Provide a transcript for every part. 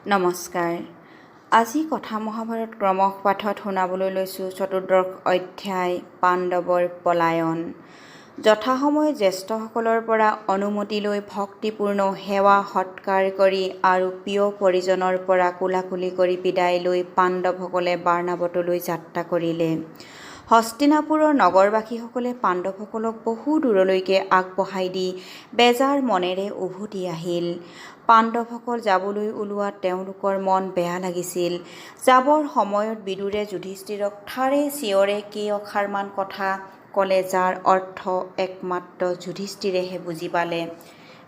নমস্কাৰ। আজি কথা মহাভাৰত ক্ৰমশ পাঠত শুনাবলৈ লৈছোঁ চতুৰ্দশ অধ্যায় পাণ্ডৱৰ পলায়ন। যথাসময়ে জ্যেষ্ঠসকলৰ পৰা অনুমতি লৈ ভক্তিপূৰ্ণ সেৱা সৎকাৰ কৰি আৰু প্ৰিয় পৰিজনৰ পৰা কোলাকুলি কৰি বিদায় লৈ পাণ্ডৱসকলে বাৰ্ণাবতলৈ যাত্ৰা কৰিলে। হস্তিনাপুৰৰ নগৰবাসীসকলে পাণ্ডৱসকলক বহু দূৰলৈকে আগবঢ়াই দি বেজাৰ মনেৰে উভতি আহিল। পাণ্ডৱসকল যাবলৈ ওলোৱাত তেওঁলোকৰ মন বেয়া লাগিছিল। যাবৰ সময়ত বিদুৰে যুধিষ্ঠিৰক ঠাৰে চিঞৰে কেইআষাৰমান কথা ক'লে, যাৰ অৰ্থ একমাত্ৰ যুধিষ্ঠিৰেহে বুজি পালে।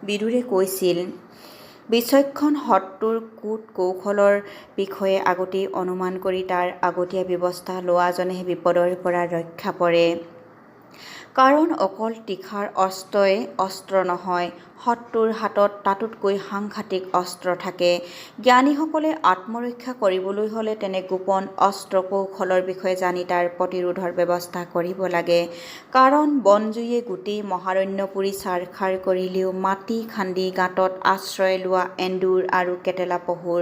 বিদুৰে কৈছিল, বিচক্ষণ শত্ৰুৰ কূট কৌশলৰ বিষয়ে আগতেই অনুমান কৰি তাৰ আগতীয়া ব্যৱস্থা লোৱাজনেহে বিপদৰ পৰা ৰক্ষা পৰে। কাৰণ অকল তীখাৰ অস্ত্ৰই অস্ত্ৰ নহয়, শত্ৰুৰ হাতত তাতোতকৈ সাংঘাতিক অস্ত্ৰ থাকে। জ্ঞানীসকলে আত্মৰক্ষা কৰিবলৈ হ'লে তেনে গোপন অস্ত্ৰ কৌশলৰ বিষয়ে জানি তাৰ প্ৰতিৰোধৰ ব্যৱস্থা কৰিব লাগে। কাৰণ বনজুইয়ে গোটেই মহাৰণ্য পুৰি ছাৰখাৰ কৰিলেও মাটি খান্দি গাঁতত আশ্ৰয় লোৱা এন্দুৰ আৰু কেটেলা পহুৰ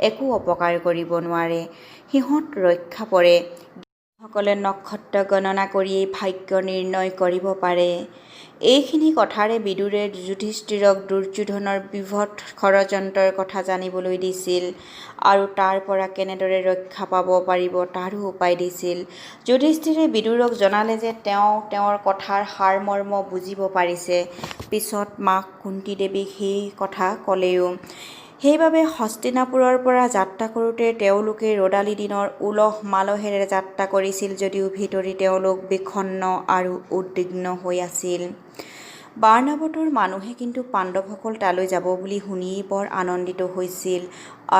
একো অপকাৰ কৰিব নোৱাৰে। সিহঁত ৰক্ষা পৰে। জ্ঞানীসকলে নক্ষত্ৰ গণনা কৰিয়েই ভাগ্য নিৰ্ণয় কৰিব পাৰে। এইখিনি কথাৰে বিদুৰে যুধিষ্ঠিৰক দুৰ্যোধনৰ বৃহৎ ষড়যন্ত্ৰৰ কথা জানিবলৈ দিছিল আৰু তাৰ পৰা কেনেদৰে ৰক্ষা পাব পাৰিব তাৰো উপায় দিছিল। যুধিষ্ঠিৰে বিদুৰক জনালে যে তেওঁ তেওঁৰ কথাৰ সাৰমৰ্ম বুজিব পাৰিছে। পিছত মাক কুন্তী দেৱীক সেই কথা ক'লেও। সেইবাবে হস্তিনাপুৰৰ পৰা যাত্ৰা কৰোঁতে তেওঁলোকে ৰ'দালি দিনৰ উলহ মালহেৰে যাত্ৰা কৰিছিল যদিও ভিতৰি তেওঁলোক বিষণ্ণ আৰু উদ্বিগ্ন হৈ আছিল। বাৰ্ণাবতৰ মানুহে কিন্তু পাণ্ডৱসকল তালৈ যাব বুলি শুনিয়েই বৰ আনন্দিত হৈছিল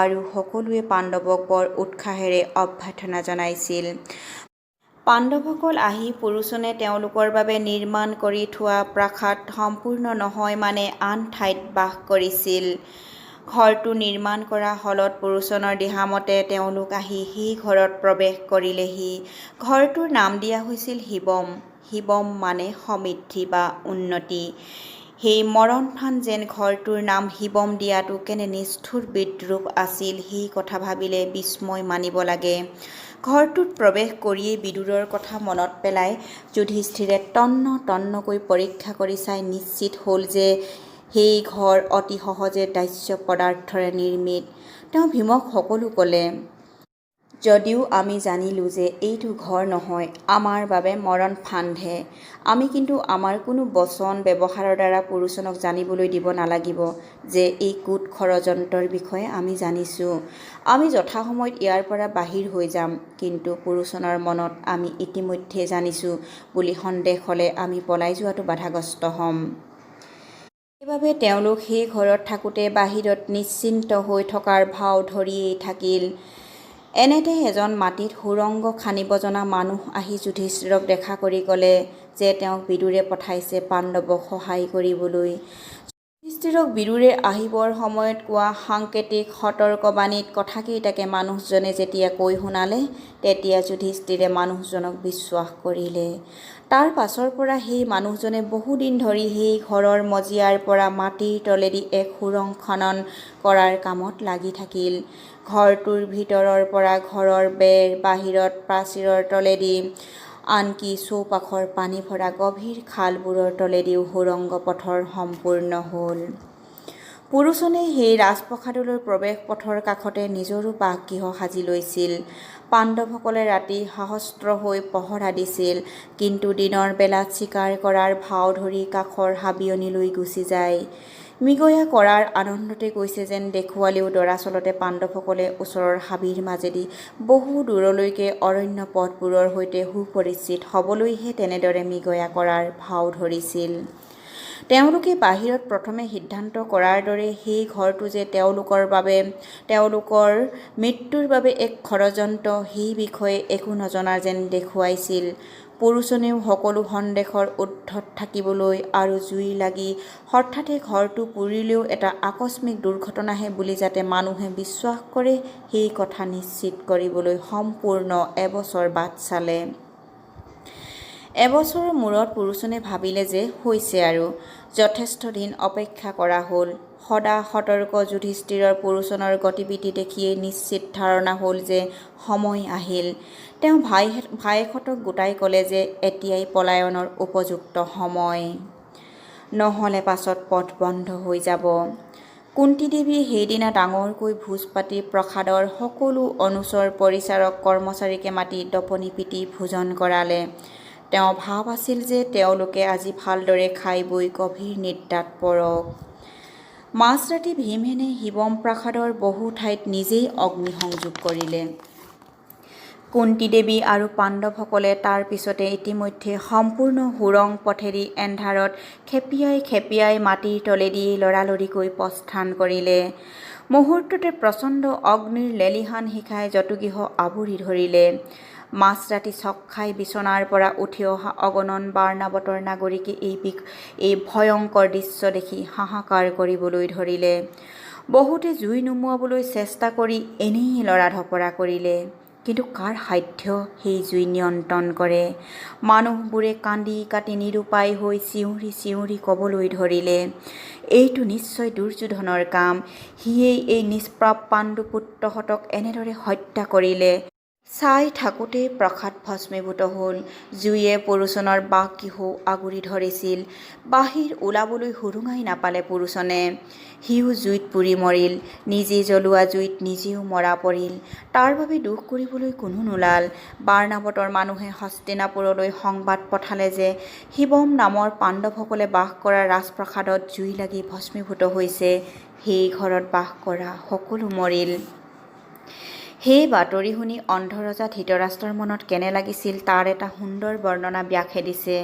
আৰু সকলোৱে পাণ্ডৱক বৰ উৎসাহেৰে অভ্যৰ্থনা জনাইছিল। পাণ্ডৱসকল আহি পুৰোচনে তেওঁলোকৰ বাবে নিৰ্মাণ কৰি থোৱা প্ৰাসাদ সম্পূৰ্ণ নহয় মানে আন ঠাইত বাস কৰিছিল। ঘৰটো নিৰ্মাণ কৰা হলত পুৰোচনৰ দিহামতে তেওঁলোক আহি সেই ঘৰত প্ৰৱেশ কৰিলেহি। ঘৰটোৰ নাম দিয়া হৈছিল শিৱম। শিৱম মানে সমৃদ্ধি বা উন্নতি। সেই মৰণফান যেন ঘৰটোৰ নাম শিৱম দিয়াটো কেনে নিষ্ঠুৰ বিদ্ৰূপ আছিল, সেই কথা ভাবিলে বিস্ময় মানিব লাগে। ঘৰটোত প্ৰৱেশ কৰিয়েই বিদুৰৰ কথা মনত পেলাই যুধিষ্ঠিৰে তন্ন তন্নকৈ পৰীক্ষা কৰি চাই নিশ্চিত হ'ল যে সেই ঘৰ অতি সহজে দাস্য পদাৰ্থৰে নিৰ্মিত। তেওঁ ভীমক সকলো ক'লে। যদিও আমি জানিলোঁ যে এইটো ঘৰ নহয়, আমাৰ বাবে মৰণফান্দহে। আমি কিন্তু আমাৰ কোনো বচন ব্যৱহাৰৰ দ্বাৰা পুৰোচনক জানিবলৈ দিব নালাগিব যে এই কূট ষড়যন্ত্ৰৰ বিষয়ে আমি জানিছোঁ। আমি যথাসময়ত ইয়াৰ পৰা বাহিৰ হৈ যাম। কিন্তু পুৰোচনৰ মনত আমি ইতিমধ্যে জানিছোঁ বুলি সন্দেহ হ'লে আমি পলাই যোৱাটো বাধাগ্ৰস্ত হ'ম। সেইবাবে তেওঁলোক সেই ঘৰত থাকোঁতে বাহিৰত নিশ্চিন্ত হৈ থকাৰ ভাও ধৰিয়েই থাকিল। এনেতে এজন মাটিত সুৰংগ খান্দিব জনা মানুহ আহি যুধিষ্ঠিৰক দেখা কৰি ক'লে যে তেওঁক বিদুৰে পঠাইছে পাণ্ডৱক সহায় কৰিবলৈ। যুধিষ্ঠিৰক বিদুৰে আহিবৰ সময়ত কোৱা সাংকেতিক সতৰ্কবাণীত কথাকেইটাকে মানুহজনে যেতিয়া কৈ শুনালে, তেতিয়া যুধিষ্ঠিৰে মানুহজনক বিশ্বাস কৰিলে। তাৰ পাছৰ পৰা সেই মানুহজনে বহুদিন ধৰি সেই ঘৰৰ মজিয়াৰ পৰা মাটিৰ তলেদি এক সুৰং খনন কৰাৰ কামত লাগি থাকিল। ঘৰটোৰ ভিতৰৰ পৰা ঘৰৰ বেৰ, বাহিৰত প্ৰাচীৰৰ তলেদি, আনকি চৌপাশৰ পানী ভৰা গভীৰ খালবোৰৰ তলেদিও সুৰংগ পথৰ সম্পূৰ্ণ হ'ল। পুৰোচনে সেই ৰাজপ্ৰসাদলৈ প্ৰৱেশ পথৰ কাষতে নিজৰো বাসগৃহ সাজি লৈছিল। পাণ্ডৱসকলে ৰাতি সশস্ত্ৰ হৈ পহৰা দিছিল, কিন্তু দিনৰ বেলাত চিকাৰ কৰাৰ ভাও ধৰি কাষৰ হাবিয়নিলৈ গুচি যায়। মৃগয়া কৰাৰ আনন্দতে গৈছে যেন দেখুৱালেও দৰাচলতে পাণ্ডৱসকলে ওচৰৰ হাবিৰ মাজেদি বহু দূৰলৈকে অৰণ্য পথবোৰৰ সৈতে সুপৰিচিত হ'বলৈহে তেনেদৰে মৃগয়া কৰাৰ ভাও ধৰিছিল। তেওঁলোকে বাহিৰত প্ৰথমে সিদ্ধান্ত কৰাৰ দৰে সেই ঘৰটো যে তেওঁলোকৰ বাবে, তেওঁলোকৰ মৃত্যুৰ বাবে এক ষড়যন্ত্ৰ, সেই বিষয়ে একো নজনা যেন দেখুৱাইছিল। পুৰোচনেও সকলো সন্দেহৰ ঊৰ্ধ্বত থাকিবলৈ আৰু জুই লাগি হঠাতে ঘৰটো পুৰিলেও এটা আকস্মিক দুৰ্ঘটনাহে বুলি যাতে মানুহে বিশ্বাস কৰে, সেই কথা নিশ্চিত কৰিবলৈ সম্পূৰ্ণ এবছৰ বাট চালে। এবছৰৰ মূৰত পুৰোচনে ভাবিলে যে হৈছে আৰু, যথেষ্ট দিন অপেক্ষা কৰা হ'ল, সদা সতৰ্ক যুধিষ্ঠিৰৰ পুৰোচনৰ গতিবিধি দেখিয়েই নিশ্চিত ধাৰণা হ'ল যে সময় আহিল। তেওঁ ভায়েকহঁতক গোটাই ক'লে যে এতিয়াই পলায়নৰ উপযুক্ত সময়, নহ'লে পাছত পথ বন্ধ হৈ যাব। কুন্তী দেৱীয়ে সেইদিনা ডাঙৰকৈ ভোজ পাতি প্ৰসাদৰ সকলো অনুচৰ পৰিচাৰক কৰ্মচাৰীকে মাতি দপনি পিটি ভোজন কৰালে। তেওঁ ভাৱ আছিল যে তেওঁলোকে আজি ভালদৰে খাই বৈ গভীৰ নিদ্ৰাত পৰক। মাজৰাতি ভীমসেনে শিৱম প্ৰাসাদৰ বহু ঠাইত নিজেই অগ্নিসংযোগ কৰিলে। কুন্তী দেৱী আৰু পাণ্ডৱসকলে তাৰ পিছতে ইতিমধ্যে সম্পূৰ্ণ সুৰং পথেদি এন্ধাৰত খেপিয়াই খেপিয়াই মাটিৰ তলেদি লৰালৰিকৈ প্ৰস্থান কৰিলে। মুহূৰ্ততে প্ৰচণ্ড অগ্নিৰ লেলিহান শিখাই জতুগৃহ আৱৰি ধৰিলে। মাজৰাতি চক খাই বিচনাৰ পৰা উঠি অহা অগণন বাৰ্ণাবতৰ নাগৰিকে এই ভয়ংকৰ দৃশ্য দেখি হাহাকাৰ কৰিবলৈ ধৰিলে। বহুতে জুই নুমুৱাবলৈ চেষ্টা কৰি এনেই লৰা ঢপৰা কৰিলে, কিন্তু কাৰ সাধ্য সেই জুই নিয়ন্ত্ৰণ কৰে। মানুহবোৰে কান্দি কাটি নিৰুপায় হৈ চিঞৰি চিঞৰি ক'বলৈ ধৰিলে, এইটো নিশ্চয় দুৰ্যোধনৰ কাম, সিয়েই এই নিষ্পাপ পাণ্ডুপুত্ৰহঁতক এনেদৰে হত্যা কৰিলে। চাই থাকোঁতেই প্ৰসাদ ভস্মীভূত হ'ল। জুইয়ে পুৰোচনৰ বাক-কিহু আগুৰি ধৰিছিল। বাহিৰ ওলাবলৈ সুৰুঙাই নাপালে পুৰোচনে। সিও জুইত পুৰি মৰিল। নিজে জ্বলোৱা জুইত নিজেও মৰা পৰিল। তাৰ বাবে দুখ কৰিবলৈ কোনো নোলাল। বাৰ্ণাবতৰ মানুহে হস্তিনাপুৰলৈ সংবাদ পঠালে যে শিৱম নামৰ পাণ্ডৱসকলে বাস কৰা ৰাজপ্ৰসাদত জুই লাগি ভস্মীভূত হৈছে। সেই ঘৰত বাস কৰা সকলো মৰিল। সেই বাতৰি শুনি অন্ধৰজা ধৃতৰাষ্ট্ৰৰ মনত কেনে লাগিছিল তাৰ এটা সুন্দৰ বৰ্ণনা ব্যাসে দিছে।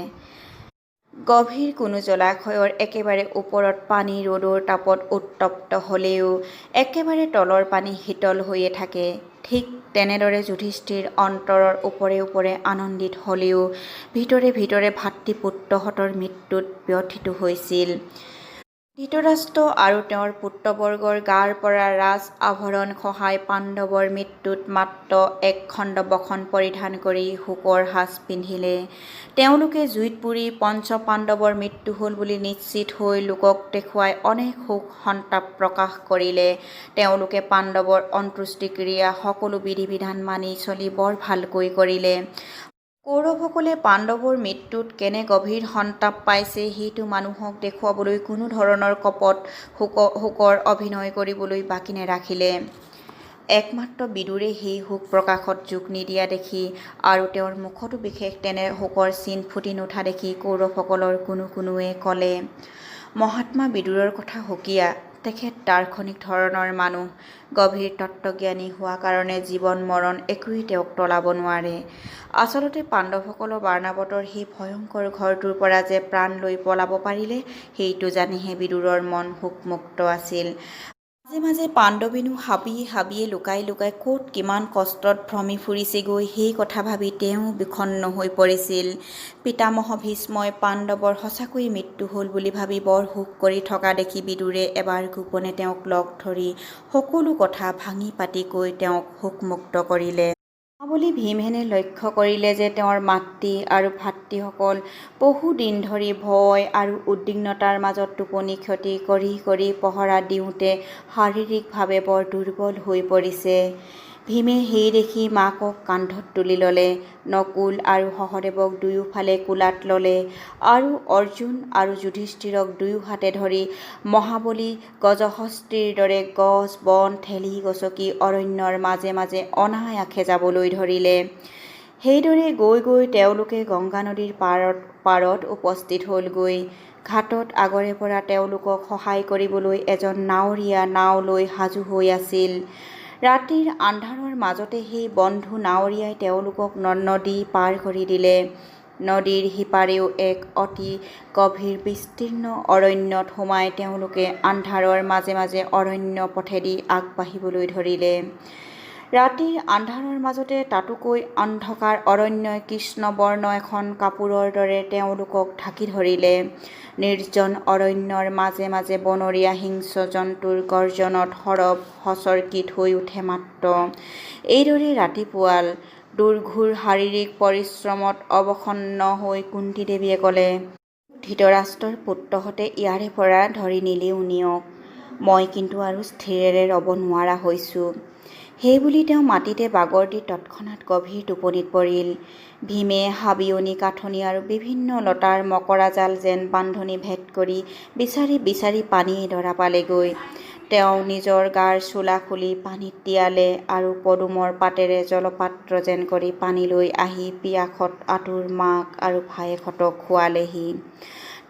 গভীৰ কোনো জলাশয়ৰ একেবাৰে ওপৰত পানী ৰ'দৰ তাপত উত্তপ্ত হ'লেও একেবাৰে তলৰ পানী শীতল হৈয়ে থাকে, ঠিক তেনেদৰে যুধিষ্ঠিৰ অন্তৰৰ ওপৰে ওপৰে আনন্দিত হ'লেও ভিতৰে ভিতৰে ভাতৃপুত্ৰহঁতৰ মৃত্যুত ব্যথিত হৈছিল। ধৃতৰাষ্ট্ৰ আৰু তেওঁৰ পুত্ৰবৰ্গৰ গাৰ পৰা ৰাজ আভৰণ খহাই পাণ্ডৱৰ মৃত্যুত মাত্ৰ এক খণ্ড বসন পৰিধান কৰি শোকৰ সাজ পিন্ধিলে। তেওঁলোকে জুইত পুৰি পঞ্চপাণ্ডৱৰ মৃত্যু হ'ল বুলি নিশ্চিত হৈ লোকক দেখুৱাই অনেক শোক সন্তাপ প্ৰকাশ কৰিলে। তেওঁলোকে পাণ্ডৱৰ অন্ত্যেষ্টিক্ৰিয়া সকলো বিধি বিধান মানি চলি বৰ ভালকৈ কৰিলে। কৌৰৱসকলে পাণ্ডৱৰ মৃত্যুত কেনে গভীৰ সন্তাপ পাইছে সেইটো মানুহক দেখুৱাবলৈ কোনো ধৰণৰ কপট শোকৰ অভিনয় কৰিবলৈ বাকী নেৰাখিলে। একমাত্ৰ বিদুৰে সেই শোক প্ৰকাশত যোগ নিদিয়া দেখি আৰু তেওঁৰ মুখতো বিশেষ তেনে শোকৰ চিন ফুটি নুঠা দেখি কৌৰৱসকলৰ কোনোৱে ক'লে, মহাত্মা বিদুৰৰ কথা সুকীয়া, তেখেত দাৰ্শনিক ধৰণৰ মানুহ, গভীৰ তত্ত্বজ্ঞানী হোৱা কাৰণে জীৱন মৰণ একোৱেই তেওঁক টলাব নোৱাৰে। আচলতে পাণ্ডৱসকলৰ বাৰ্ণাবতৰ সেই ভয়ংকৰ ঘৰটোৰ পৰা যে প্ৰাণ লৈ পলাব পাৰিলে সেইটো জানিহে বিদুৰৰ মন শোকমুক্ত আছিল। মাজে মাজে পাণ্ডৱেনো হাবিয়ে হাবিয়ে লুকাই লুকাই ক'ত কিমান কষ্টত ভ্ৰমি ফুৰিছেগৈ সেই কথা ভাবি তেওঁ বিষণ্ণ হৈ পৰিছিল। পিতামহ ভীষ্মই পাণ্ডৱৰ সঁচাকৈয়ে মৃত্যু হ'ল বুলি ভাবি বৰ শোক কৰি থকা দেখি বিদুৰে এবাৰ গোপনে তেওঁক লগ ধৰি সকলো কথা ভাঙি পাতি কৈ তেওঁক শোকমুক্ত কৰিলে। মহাবলী ভীমসেনে লক্ষ্য কৰিলে যে তেওঁৰ মাতৃ আৰু ভাতৃসকল বহু দিন ধৰি ভয় আৰু উদ্বিগ্নতাৰ মাজত টোপনি ক্ষতি কৰি কৰি পহৰা দিওঁতে শাৰীৰিকভাৱে বৰ দুৰ্বল হৈ পৰিছে। ভীমে সেই দেখি মাকক কান্ধত তুলি ল'লে, নকুল আৰু সহদেৱক দুয়োফালে কোলাত ল'লে আৰু অৰ্জুন আৰু যুধিষ্ঠিৰক দুয়ো হাতে ধৰি মহাবলী গজহস্তীৰ দৰে গছ বন ঠেলি গছকি অৰণ্যৰ মাজে মাজে অনায়াসে যাবলৈ ধৰিলে। সেইদৰে গৈ গৈ তেওঁলোকে গংগা নদীৰ পাৰত উপস্থিত হ'লগৈ। ঘাটত আগৰে পৰা তেওঁলোকক সহায় কৰিবলৈ এজন নাৱৰীয়া নাও লৈ সাজু হৈ আছিল। ৰাতিৰ আন্ধাৰৰ মাজতে সেই বন্ধু নাৱৰীয়াই তেওঁলোকক নদী পাৰ কৰি দিলে। নদীৰ সিপাৰেও এক অতি গভীৰ বিস্তীৰ্ণ অৰণ্যত সোমাই তেওঁলোকে আন্ধাৰৰ মাজে মাজে অৰণ্য পথেদি আগবাঢ়িবলৈ ধৰিলে। ৰাতিৰ আন্ধাৰৰ মাজতে তাতোকৈ অন্ধকাৰ অৰণ্যই কৃষ্ণবৰ্ণ এখন কাপোৰৰ দৰে তেওঁলোকক ঢাকি ধৰিলে। নিৰ্জন অৰণ্যৰ মাজে মাজে বনৰীয়া হিংস্ৰ জন্তুৰ গৰ্জনত সৰব সচকিত হৈ উঠে মাত্ৰ। এইদৰে ৰাতিপুৱাল। দুৰ্ঘোৰ শাৰীৰিক পৰিশ্ৰমত অৱসন্ন হৈ কুন্তী দেৱীয়ে ক'লে, ধৃতৰাষ্ট্ৰৰ পুত্ৰহঁতে ইয়াৰে পৰা ধৰি নিলেও নিয়ক, মই কিন্তু আৰু স্থিৰেৰে ৰ'ব নোৱাৰা হৈছোঁ। সেইবুলি তেওঁ মাটিতে বাগৰ দি তৎক্ষণাত গভীৰ টোপনিত পৰিল। ভীমে হাবিয়নি কাঠনি আৰু বিভিন্ন লতাৰ মকৰা জাল যেন বান্ধনি ভেদ কৰি বিচাৰি বিচাৰি পানী এডৰা পালেগৈ। তেওঁ নিজৰ গাৰ চোলা খুলি পানীত তিয়ালে আৰু পদুমৰ পাতেৰে জলপাত্ৰ যেন কৰি পানী লৈ আহি পিয়াসত আতুৰ মাক আৰু ভায়েকহঁতক খোৱালেহি।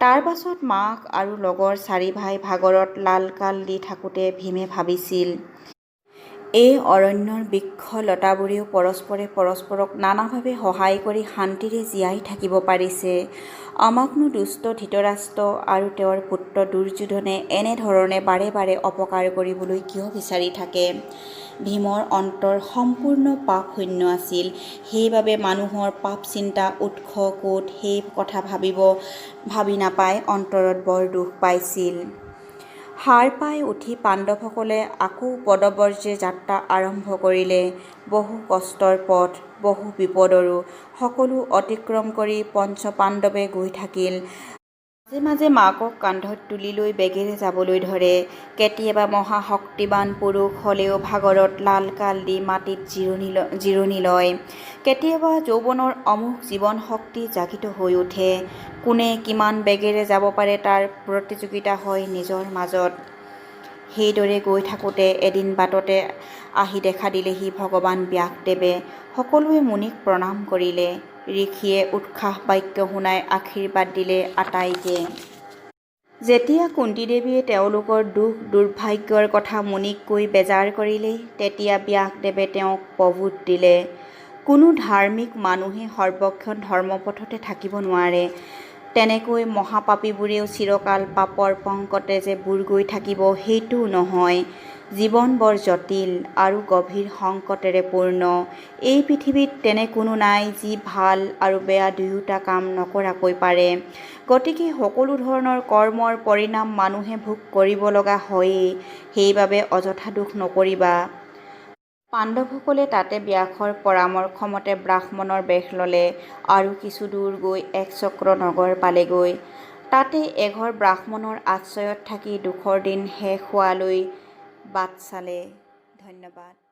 তাৰ পাছত মাক আৰু লগৰ 4 ভাই ভাগৰত লালকাল দি থাকোঁতে ভীমে ভাবিছিল, এই অৰণ্যৰ বৃক্ষ লতাবোৰেও পৰস্পৰে পৰস্পৰক নানাভাৱে সহায় কৰি শান্তিৰে জীয়াই থাকিব পাৰিছে। আমাকনো দুষ্ট ধৃতৰাষ্ট্ৰ আৰু তেওঁৰ পুত্ৰ দুৰ্যোধনে এনেধৰণে বাৰে বাৰে অপকাৰ কৰিবলৈ কিয় বিচাৰি থাকে? ভীমৰ অন্তৰ সম্পূৰ্ণ পাপশূন্য আছিল। সেইবাবে মানুহৰ পাপ চিন্তা উৎস ক'ত সেই কথা ভাবি নাপাই অন্তৰত বৰ দুখ পাইছিল। সাৰ পাই উঠি পাণ্ডৱসকলে আকৌ পদব্ৰজে যাত্ৰা আৰম্ভ কৰিলে। বহু কষ্টৰ পথ, বহু বিপদৰো সকলো অতিক্ৰম কৰি পঞ্চপাণ্ডৱে গৈ থাকিল। মাজে মাজে মাকক কান্ধত তুলি লৈ বেগেৰে যাবলৈ ধৰে। কেতিয়াবা মহাশক্তিবান পুৰুষ হ'লেও ভাগৰত লালকাল দি মাটিত জিৰণি লয়। কেতিয়াবা যৌৱনৰ অমোঘ জীৱন শক্তি জাগৃত হৈ উঠে। কোনে কিমান বেগেৰে যাব পাৰে তাৰ প্ৰতিযোগিতা হয় নিজৰ মাজত। সেইদৰে গৈ থাকোঁতে এদিন বাটতে আহি দেখা দিলেহি ভগৱান ব্যাসদেৱে। সকলোৱে মুনিক প্ৰণাম কৰিলে। ঋষিয়ে উৎসাহ বাক্য শুনাই আশীৰ্বাদ দিলে আটাইকে। যেতিয়া কুন্তীদেৱীয়ে তেওঁলোকৰ দুখ দুৰ্ভাগ্যৰ কথা মুনিক কৈ বেজাৰ কৰিলে, তেতিয়া ব্যাসদেৱে তেওঁক প্ৰবোধ দিলে, কোনো ধাৰ্মিক মানুহে সৰ্বক্ষণ ধৰ্মপথতে থাকিব নোৱাৰে। তেনেকৈ মহাপাপীবোৰেও চিৰকাল পাপৰ পংকতে যে বুৰ গৈ থাকিব সেইটোও নহয়। জীৱন বৰ জটিল আৰু গভীৰ সংকটেৰে পূৰ্ণ। এই পৃথিৱীত তেনে কোনো নাই যি ভাল আৰু বেয়া দুয়োটা কাম নকৰাকৈ পাৰে। গতিকে সকলো ধৰণৰ কৰ্মৰ পৰিণাম মানুহে ভোগ কৰিব লগা হয়েই। সেইবাবে অযথা দুখ নকৰিবা। পাণ্ডৱসকলে তাতে ব্যাসৰ পৰামৰ্শ মতে ব্ৰাহ্মণৰ বেশ ল'লে আৰু কিছু দূৰ গৈ একচক্ৰ নগৰ পালেগৈ। তাতে এঘৰ ব্ৰাহ্মণৰ আশ্ৰয়ত থাকি দুখৰ দিন শেষ হোৱালৈ বাট চালে। ধন্যবাদ।